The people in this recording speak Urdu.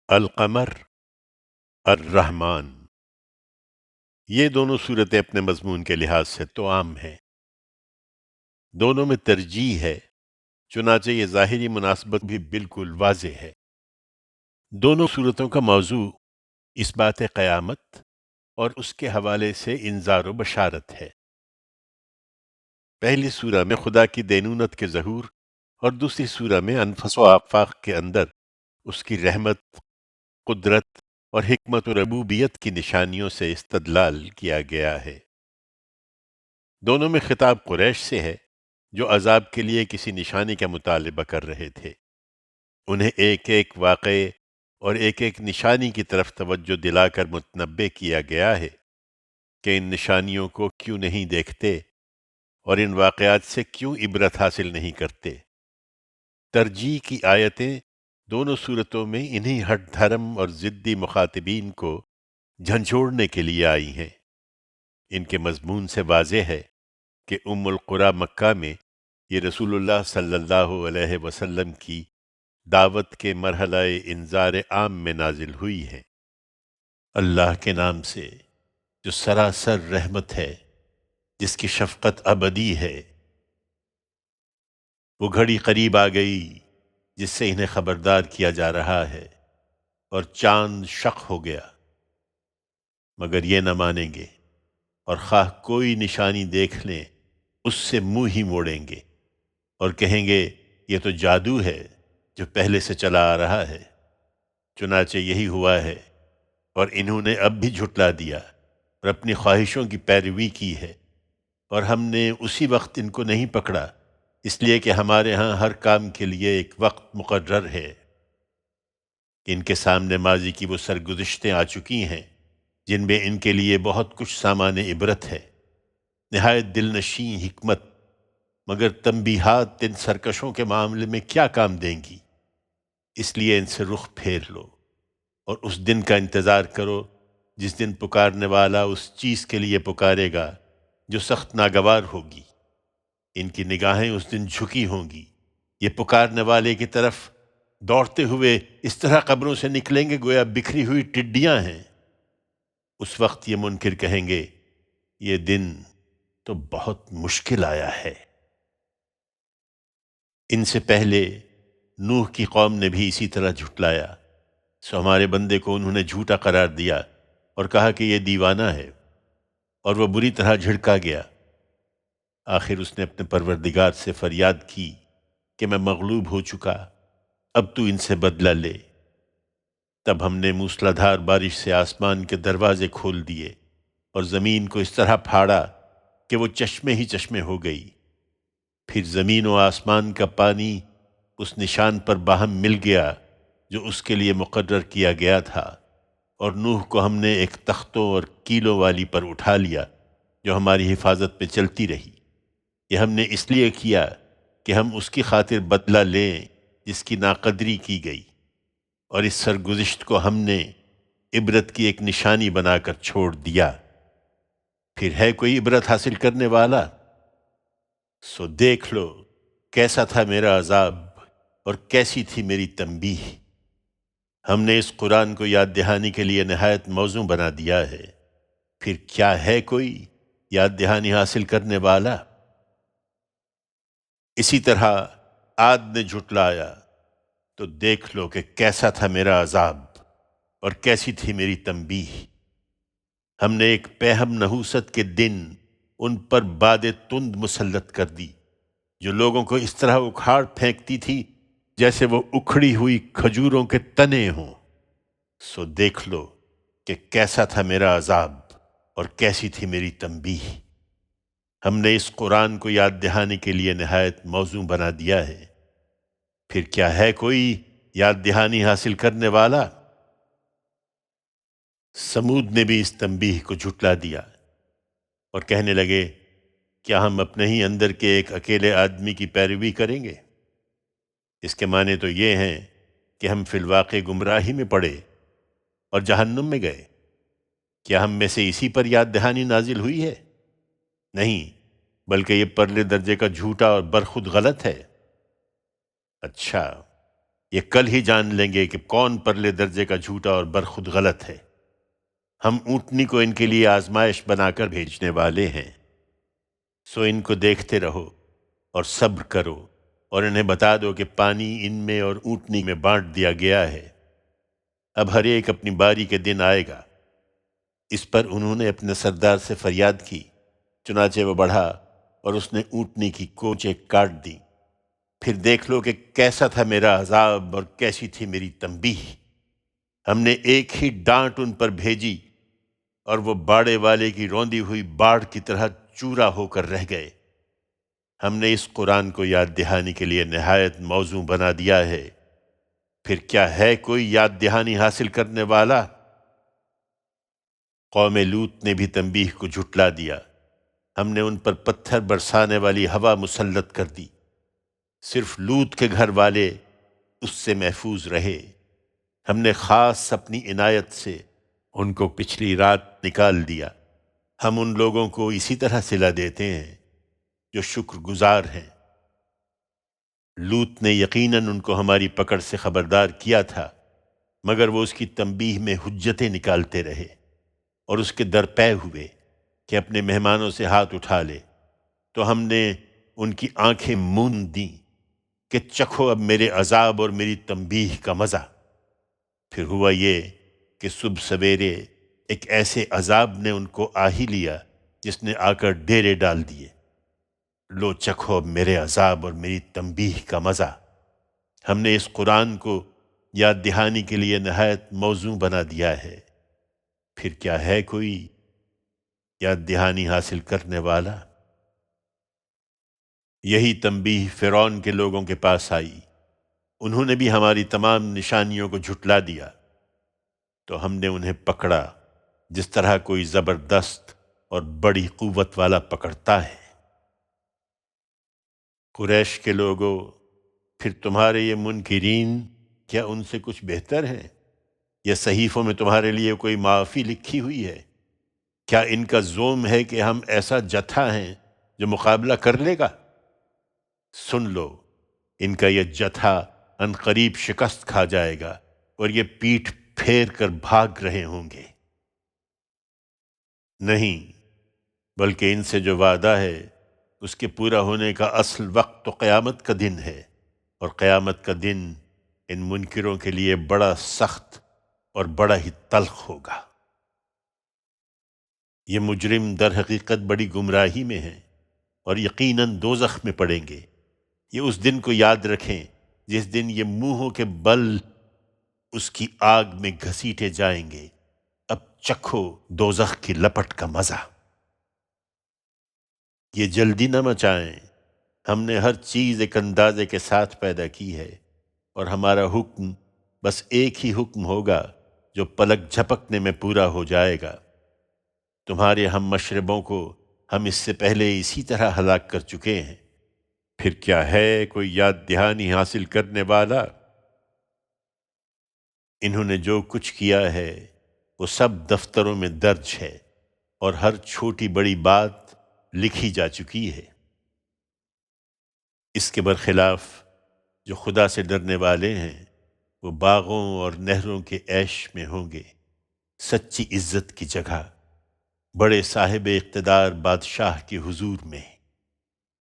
القمر، الرحمن، یہ دونوں صورتیں اپنے مضمون کے لحاظ سے تو عام ہیں۔ دونوں میں ترجیح ہے، چنانچہ یہ ظاہری مناسبت بھی بالکل واضح ہے۔ دونوں صورتوں کا موضوع اس بات قیامت اور اس کے حوالے سے انذار و بشارت ہے۔ پہلی سورہ میں خدا کی دینونت کے ظہور اور دوسری سورہ میں انفس و آفاق کے اندر اس کی رحمت، قدرت اور حکمت و ربوبیت کی نشانیوں سے استدلال کیا گیا ہے۔ دونوں میں خطاب قریش سے ہے جو عذاب کے لیے کسی نشانی کا مطالبہ کر رہے تھے۔ انہیں ایک ایک واقعے اور ایک ایک نشانی کی طرف توجہ دلا کر متنبہ کیا گیا ہے کہ ان نشانیوں کو کیوں نہیں دیکھتے اور ان واقعات سے کیوں عبرت حاصل نہیں کرتے۔ ترجیح کی آیتیں دونوں صورتوں میں انہی ہٹ دھرم اور ضدی مخاطبین کو جھنجھوڑنے کے لیے آئی ہیں۔ ان کے مضمون سے واضح ہے کہ ام القریٰ مکہ میں یہ رسول اللہ صلی اللہ علیہ وسلم کی دعوت کے مرحلہ انذار عام میں نازل ہوئی ہے۔ اللہ کے نام سے جو سراسر رحمت ہے، جس کی شفقت ابدی ہے۔ وہ گھڑی قریب آ گئی جس سے انہیں خبردار کیا جا رہا ہے، اور چاند شق ہو گیا، مگر یہ نہ مانیں گے، اور خواہ کوئی نشانی دیکھ لیں اس سے منہ ہی موڑیں گے اور کہیں گے یہ تو جادو ہے جو پہلے سے چلا آ رہا ہے۔ چنانچہ یہی ہوا ہے، اور انہوں نے اب بھی جھٹلا دیا اور اپنی خواہشوں کی پیروی کی ہے، اور ہم نے اسی وقت ان کو نہیں پکڑا، اس لیے کہ ہمارے ہاں ہر کام کے لیے ایک وقت مقرر ہے۔ ان کے سامنے ماضی کی وہ سرگزشتیں آ چکی ہیں جن میں ان کے لیے بہت کچھ سامان عبرت ہے، نہایت دل نشیں حکمت، مگر تنبیہات ان سرکشوں کے معاملے میں کیا کام دیں گی؟ اس لیے ان سے رخ پھیر لو اور اس دن کا انتظار کرو جس دن پکارنے والا اس چیز کے لیے پکارے گا جو سخت ناگوار ہوگی۔ ان کی نگاہیں اس دن جھکی ہوں گی، یہ پکارنے والے کی طرف دوڑتے ہوئے اس طرح قبروں سے نکلیں گے گویا بکھری ہوئی ٹڈیاں ہیں۔ اس وقت یہ منکر کہیں گے یہ دن تو بہت مشکل آیا ہے۔ ان سے پہلے نوح کی قوم نے بھی اسی طرح جھٹلایا، سو ہمارے بندے کو انہوں نے جھوٹا قرار دیا اور کہا کہ یہ دیوانہ ہے، اور وہ بری طرح جھڑکا گیا۔ آخر اس نے اپنے پروردگار سے فریاد کی کہ میں مغلوب ہو چکا، اب تو ان سے بدلہ لے۔ تب ہم نے موسلادھار بارش سے آسمان کے دروازے کھول دیے اور زمین کو اس طرح پھاڑا کہ وہ چشمے ہی چشمے ہو گئی۔ پھر زمین و آسمان کا پانی اس نشان پر باہم مل گیا جو اس کے لیے مقرر کیا گیا تھا، اور نوح کو ہم نے ایک تختوں اور کیلوں والی پر اٹھا لیا جو ہماری حفاظت پہ چلتی رہی۔ یہ ہم نے اس لیے کیا کہ ہم اس کی خاطر بدلہ لیں جس کی ناقدری کی گئی، اور اس سرگزشت کو ہم نے عبرت کی ایک نشانی بنا کر چھوڑ دیا۔ پھر ہے کوئی عبرت حاصل کرنے والا؟ سو دیکھ لو کیسا تھا میرا عذاب اور کیسی تھی میری تنبیہ۔ ہم نے اس قرآن کو یاد دہانی کے لیے نہایت موزوں بنا دیا ہے، پھر کیا ہے کوئی یاد دہانی حاصل کرنے والا؟ اسی طرح عاد نے جھٹلایا، تو دیکھ لو کہ کیسا تھا میرا عذاب اور کیسی تھی میری تنبیہ۔ ہم نے ایک پیہم نحوست کے دن ان پر باد تند مسلط کر دی جو لوگوں کو اس طرح اکھاڑ پھینکتی تھی جیسے وہ اکھڑی ہوئی کھجوروں کے تنے ہوں۔ سو دیکھ لو کہ کیسا تھا میرا عذاب اور کیسی تھی میری تنبیہ۔ ہم نے اس قرآن کو یاد دہانی کے لیے نہایت موزوں بنا دیا ہے، پھر کیا ہے کوئی یاد دہانی حاصل کرنے والا؟ سمود نے بھی اس تنبیہ کو جھٹلا دیا اور کہنے لگے کیا ہم اپنے ہی اندر کے ایک اکیلے آدمی کی پیروی کریں گے؟ اس کے معنی تو یہ ہیں کہ ہم فی الواقع گمراہی میں پڑے اور جہنم میں گئے۔ کیا ہم میں سے اسی پر یاد دہانی نازل ہوئی ہے؟ نہیں، بلکہ یہ پرلے درجے کا جھوٹا اور برخود غلط ہے۔ اچھا، یہ کل ہی جان لیں گے کہ کون پرلے درجے کا جھوٹا اور برخود غلط ہے۔ ہم اونٹنی کو ان کے لیے آزمائش بنا کر بھیجنے والے ہیں، سو ان کو دیکھتے رہو اور صبر کرو، اور انہیں بتا دو کہ پانی ان میں اور اونٹنی میں بانٹ دیا گیا ہے۔ اب ہر ایک اپنی باری کے دن آئے گا۔ اس پر انہوں نے اپنے سردار سے فریاد کی، چنانچہ وہ بڑھا اور اس نے اونٹنی کی کونچیں کاٹ دی۔ پھر دیکھ لو کہ کیسا تھا میرا عذاب اور کیسی تھی میری تنبیہ۔ ہم نے ایک ہی ڈانٹ ان پر بھیجی اور وہ باڑے والے کی روندی ہوئی باڑ کی طرح چورا ہو کر رہ گئے۔ ہم نے اس قرآن کو یاد دہانی کے لیے نہایت موزوں بنا دیا ہے، پھر کیا ہے کوئی یاد دہانی حاصل کرنے والا؟ قوم لوط نے بھی تنبیہ کو جھٹلا دیا۔ ہم نے ان پر پتھر برسانے والی ہوا مسلط کر دی، صرف لوط کے گھر والے اس سے محفوظ رہے۔ ہم نے خاص اپنی عنایت سے ان کو پچھلی رات نکال دیا۔ ہم ان لوگوں کو اسی طرح صلہ دیتے ہیں جو شکر گزار ہیں۔ لوط نے یقیناً ان کو ہماری پکڑ سے خبردار کیا تھا، مگر وہ اس کی تنبیہ میں حجتیں نکالتے رہے اور اس کے درپے ہوئے کہ اپنے مہمانوں سے ہاتھ اٹھا لے، تو ہم نے ان کی آنکھیں موند دیں کہ چکھو اب میرے عذاب اور میری تنبیہ کا مزہ۔ پھر ہوا یہ کہ صبح سویرے ایک ایسے عذاب نے ان کو آ ہی لیا جس نے آ کر ڈیرے ڈال دیے۔ لو چکھو اب میرے عذاب اور میری تنبیہ کا مزہ۔ ہم نے اس قرآن کو یاد دہانی کے لیے نہایت موزوں بنا دیا ہے، پھر کیا ہے کوئی یاد دہانی حاصل کرنے والا؟ یہی تنبیہ فرعون کے لوگوں کے پاس آئی، انہوں نے بھی ہماری تمام نشانیوں کو جھٹلا دیا، تو ہم نے انہیں پکڑا جس طرح کوئی زبردست اور بڑی قوت والا پکڑتا ہے۔ قریش کے لوگوں، پھر تمہارے یہ منکرین کیا ان سے کچھ بہتر ہیں؟ یا صحیفوں میں تمہارے لیے کوئی معافی لکھی ہوئی ہے؟ کیا ان کا زوم ہے کہ ہم ایسا جتھا ہیں جو مقابلہ کر لے گا؟ سن لو، ان کا یہ جتھا ان قریب شکست کھا جائے گا اور یہ پیٹھ پھیر کر بھاگ رہے ہوں گے۔ نہیں، بلکہ ان سے جو وعدہ ہے اس کے پورا ہونے کا اصل وقت تو قیامت کا دن ہے، اور قیامت کا دن ان منکروں کے لیے بڑا سخت اور بڑا ہی تلخ ہوگا۔ یہ مجرم در حقیقت بڑی گمراہی میں ہیں اور یقیناً دوزخ میں پڑیں گے۔ یہ اس دن کو یاد رکھیں جس دن یہ منہوں کے بل اس کی آگ میں گھسیٹے جائیں گے۔ اب چکھو دوزخ کی لپٹ کا مزہ۔ یہ جلدی نہ مچائیں، ہم نے ہر چیز ایک اندازے کے ساتھ پیدا کی ہے، اور ہمارا حکم بس ایک ہی حکم ہوگا جو پلک جھپکنے میں پورا ہو جائے گا۔ تمہارے ہم مشربوں کو ہم اس سے پہلے اسی طرح ہلاک کر چکے ہیں، پھر کیا ہے کوئی یاد دہانی حاصل کرنے والا؟ انہوں نے جو کچھ کیا ہے وہ سب دفتروں میں درج ہے، اور ہر چھوٹی بڑی بات لکھی جا چکی ہے۔ اس کے برخلاف جو خدا سے ڈرنے والے ہیں وہ باغوں اور نہروں کے عیش میں ہوں گے، سچی عزت کی جگہ، بڑے صاحب اقتدار بادشاہ کے حضور میں۔